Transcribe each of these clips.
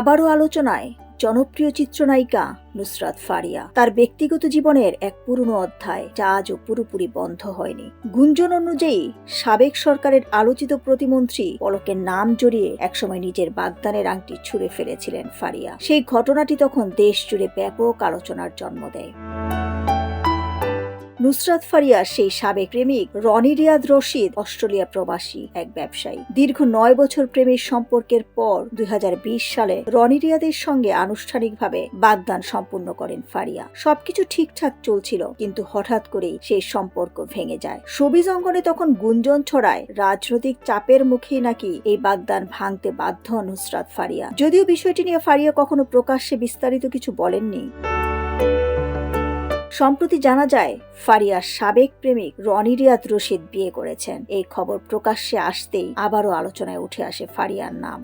আবারও আলোচনায় জনপ্রিয় চিত্রনায়িকা নুসরাত ফারিয়া। তার ব্যক্তিগত জীবনের এক পুরনো অধ্যায় যা আজও পুরোপুরি বন্ধ হয়নি। গুঞ্জন অনুযায়ী সাবেক সরকারের আলোচিত প্রতিমন্ত্রী পলকের নাম জড়িয়ে একসময় নিজের বাগদানের আংটি ছুঁড়ে ফেলেছিলেন ফারিয়া। সেই ঘটনাটি তখন দেশ জুড়ে ব্যাপক আলোচনার জন্ম দেয়। নুসরাত ফারিয়ার সেই সাবেক প্রেমিক রনি রিয়াদ রশিদ অস্ট্রেলিয়া প্রবাসী এক ব্যবসায়ী। দীর্ঘ 9 বছর প্রেমের সম্পর্কের পর 2020 সালে রনি রিয়াদের সঙ্গে আনুষ্ঠানিকভাবে বাগদান সম্পূর্ণ করেন ফারিয়া। সবকিছু ঠিকঠাক চলছিল, কিন্তু হঠাৎ করেই সেই সম্পর্ক ভেঙে যায়। শোবিজ অঙ্গনে তখন গুঞ্জন ছড়ায় রাজনৈতিক চাপের মুখেই নাকি এই বাগদান ভাঙতে বাধ্য নুসরাত ফারিয়া। যদিও বিষয়টি নিয়ে ফারিয়া কখনো প্রকাশ্যে বিস্তারিত কিছু বলেননি। সম্প্রতি জানা যায় ফারিয়ার সাবেক প্রেমিক রনি রিয়াদ রশিদ বিয়ে করেছেন। এই খবর প্রকাশ্যে আসতেই আবারও আলোচনায় উঠে আসে ফারিয়ার নাম।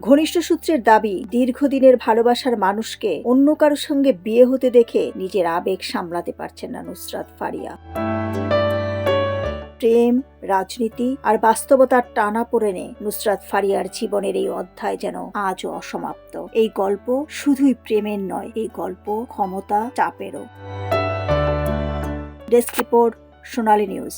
ঘনিষ্ঠ সূত্রের দাবি, দীর্ঘদিনের ভালোবাসার মানুষকে অন্য কারোর সঙ্গে বিয়ে হতে দেখে নিজের আবেগ সামলাতে পারছেন না নুসরাত ফারিয়া। প্রেম, রাজনীতি আর বাস্তবতার টানাপোড়েনে নুসরাত ফারিয়ার জীবনের এই অধ্যায় যেন আজও অসমাপ্ত। এই গল্প শুধুই প্রেমের নয়, এই গল্প ক্ষমতা, চাপেরও। ডেস্ক রিপোর্ট, সোনালী নিউজ।